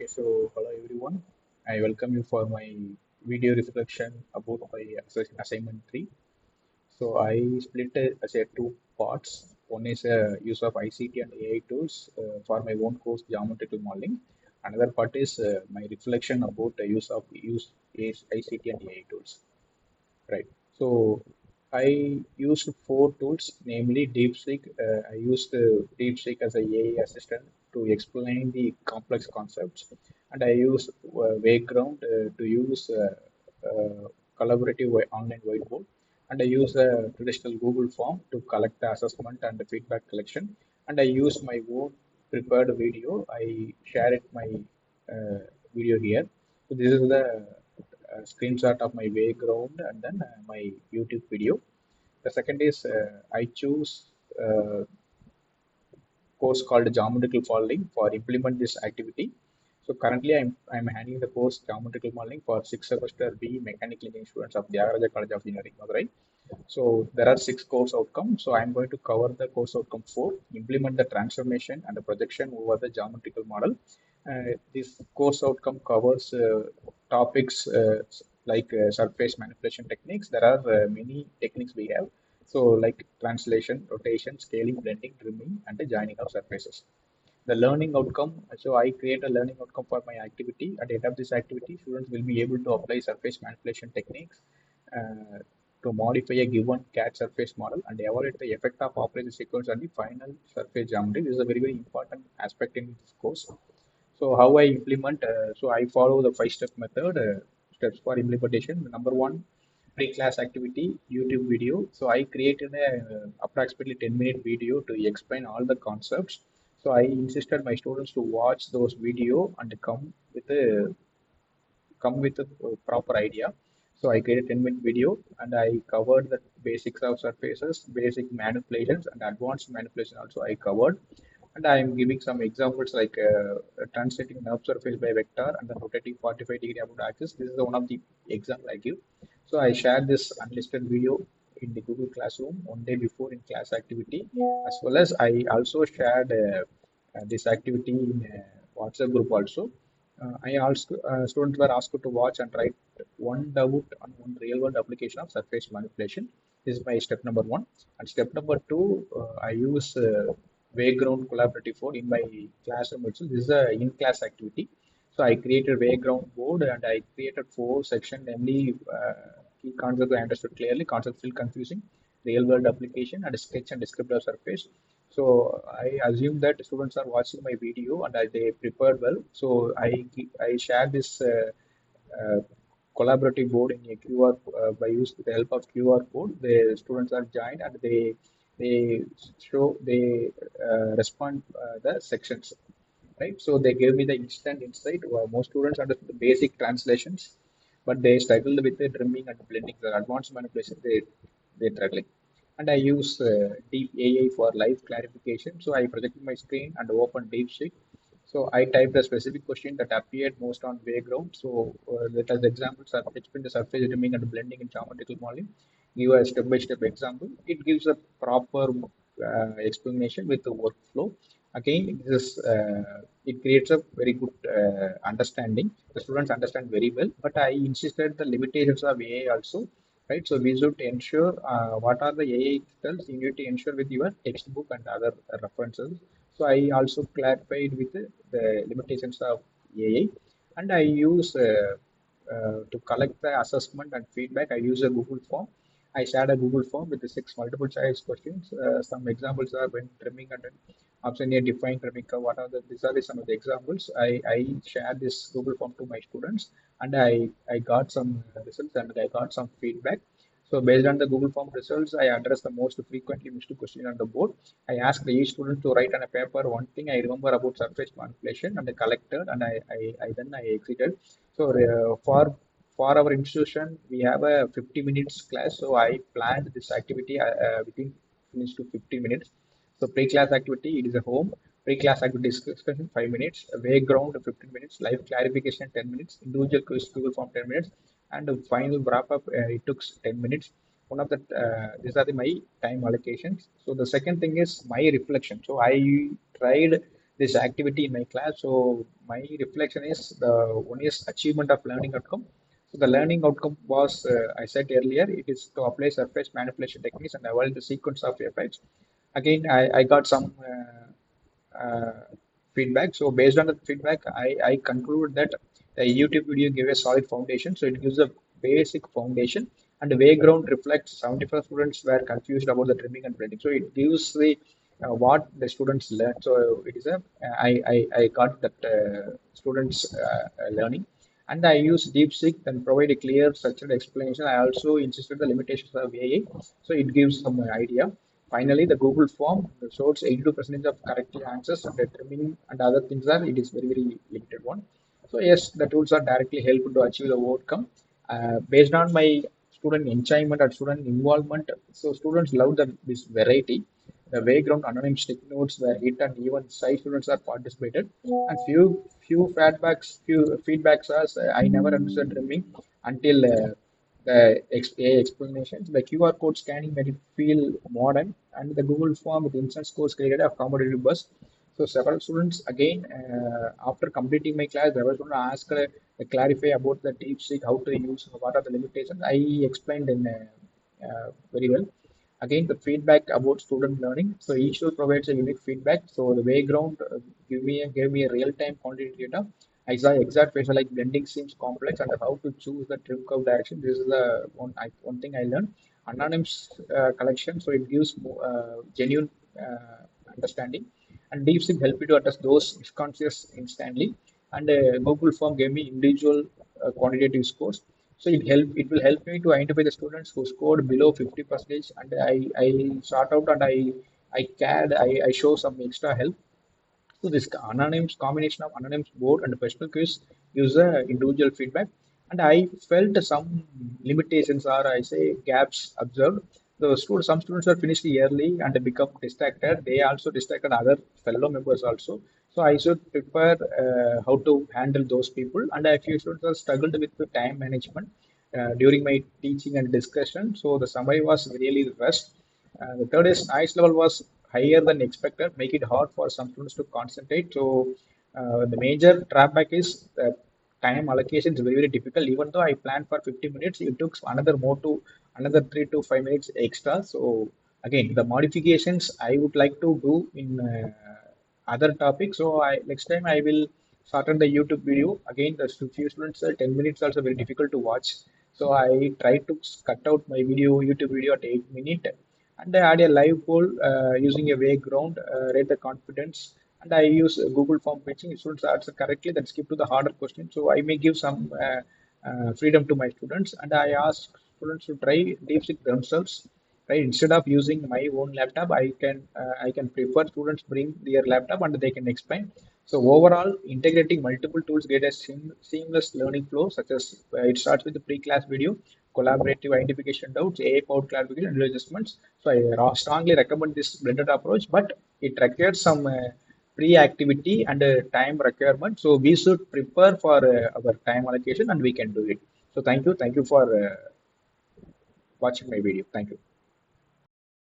So hello everyone. I welcome you for my video reflection about my assignment 3. So I split it as a two parts. One is use of ICT and AI tools for my own course geometrical modeling. Another part is my reflection about the use ICT and AI tools. Right. So I used four tools, namely DeepSeek. I used DeepSeek as a AI assistant to explain the complex concepts, and I used Vagrant to use collaborative online whiteboard, and I use a traditional Google form to collect the assessment and the feedback collection, and I use my own prepared video. I share it my uh, video here. So this is the screenshot of my background and then my YouTube video. The second is I choose uh, course called Geometrical Modeling for implement this activity. So currently I'm handling the course Geometrical Modeling for 6 semester B Mechanical Engineering students of Tyagaraja College of Engineering, Madurai. So there are 6 course outcomes. So I'm going to cover the course outcome 4, implement the transformation and the projection over the geometrical model. This course outcome covers topics like surface manipulation techniques. There are many techniques we have. So like translation, rotation, scaling, blending, trimming, and the joining of surfaces. The learning outcome, so I create a learning outcome for my activity. At the end of this activity, students will be able to apply surface manipulation techniques uh, to modify a given CAD surface model and evaluate the effect of operating sequence on the final surface geometry. This is a very, very important aspect in this course. So how I implement, so I follow the 5 step method, steps for implementation. Number one, pre-class activity, YouTube video. So I created a approximately 10-minute video to explain all the concepts. So I insisted my students to watch those video and come with a proper idea. So I created 10-minute video and I covered the basics of surfaces, basic manipulations and advanced manipulation also I covered. And I am giving some examples like translating nerve surface by vector and then rotating 45-degree about axis. This is one of the example I give. So I shared this unlisted video in the Google Classroom one day before in class activity, as well as I also shared this activity in WhatsApp group also. I also students were asked to watch and write one doubt on one real world application of surface manipulation. This is my step number one. And step number two, I use Wayground collaborative board in my classroom itself. This is a in-class activity. So I created Wayground board and I created 4 sections, namely key concept I understood clearly, concept feel confusing, real world application, and sketch and descriptive surface. So I assume that students are watching my video and they prepared well. So I share this uh, collaborative board in a QR by use the help of QR code. The students are joined and they respond the sections, right? So they gave me the instant insight. Most students understood the basic translations, but they struggled with the trimming and blending. The advanced manipulation they struggling. And I use Deep AI for live clarification. So I projected my screen and opened DeepSeek. So I typed a specific question that appeared most on background. So that as examples are explain the surface trimming and blending in geometrical modeling. Give a step-by-step example. It gives a proper explanation with the workflow. Again, it creates a very good understanding. The students understand very well, but I insisted the limitations of AI also, right? So we should ensure what are the AI skills you need to ensure with your textbook and other references. So I also clarified with the limitations of AI, and I use to collect the assessment and feedback. I use a Google form. I shared a Google form with the 6 multiple choice questions. Some examples are when trimming and option A define trimming curve. What are the these are some of the examples. I shared this Google form to my students and I got some results and I got some feedback. So based on the Google form results, I addressed the most frequently missed question on the board. I asked each student to write on a paper one thing I remember about surface manipulation and I collected and I then I exited. So for our institution, we have a 50 minutes class. So I planned this activity within finish to 50 minutes. So pre-class activity, it is a home. Pre-class activity discussion 5 minutes. Background 15 minutes. Live clarification 10 minutes. Individual quiz Google form 10 minutes. And the final wrap up, it took 10 minutes. One of the these are my time allocations. So the second thing is my reflection. So I tried this activity in my class. So my reflection is the one is achievement of learning outcome. So the learning outcome was, I said earlier, it is to apply surface manipulation techniques and avoid the sequence of effects. Again, I got some feedback. So based on the feedback, I conclude that the YouTube video gave a solid foundation. So it gives a basic foundation, and the background reflects 75 students were confused about the trimming and blending. So it gives the what the students learn. So it is a I got that students learning. And I use DeepSeek and provide a clear structured explanation. I also insisted the limitations of AI, so it gives some idea. Finally, the Google form shows 82% of correct answers, and the trimming and other things are it is very limited one. So yes, the tools are directly helpful to achieve the outcome. Based on my student enjoyment and student involvement, so students love this variety. The background anonymous stick notes were hit, and even shy students are participated. And few feedbacks as I never understood trimming until AI explanations. The QR code scanning made it feel modern, and the Google form with instant scores created a competitive buzz. So several students again after completing my class, several students asked clarify about the DeepSeek, how to use, what are the limitations. I explained in very well. Again, the feedback about student learning. So each tool provides a unique feedback. So the background gave me a real-time quantity data. I saw exact facial like blending seems complex and how to choose the trim curve direction. This is the one thing I learned. Anonymous collection, so it gives genuine understanding. And DeepSeek help you to address those misconceptions instantly. And Google Form gave me individual quantitative scores. So it will help me to identify the students who scored below 50 percentage, and I sort out and I show some extra help. So this anonymous combination of anonymous board and personal quiz user individual feedback, and I felt some limitations or I say gaps observed. Some students are finished early and become distracted. They also distracted other fellow members also. So I should prepare how to handle those people. And a few students have struggled with the time management during my teaching and discussion. So the summary was really rushed. The third is noise level was higher than expected, make it hard for some students to concentrate. So the major drawback is time allocation is very, very difficult. Even though I planned for 50 minutes, it took another 3 to 5 minutes extra. So again, the modifications I would like to do in other topics. So I next time I will shorten the YouTube video. Again, the few students 10 minutes also very difficult to watch. So I try to cut out my YouTube video at 8 minutes, and I add a live poll using a background, rate the confidence, and I use Google form pitching. If students answer correctly, then skip to the harder question. So I may give some freedom to my students, and I ask students to try DeepSeek themselves. Right, instead of using my own laptop, I can prefer students bring their laptop and they can explain. So overall, integrating multiple tools get a seamless learning flow, such as it starts with the pre-class video, collaborative identification doubts, AI-powered clarification, and adjustments. So I strongly recommend this blended approach, but it requires some pre-activity and time requirement. So we should prepare for our time allocation, and we can do it. So thank you for watching my video. Thank you.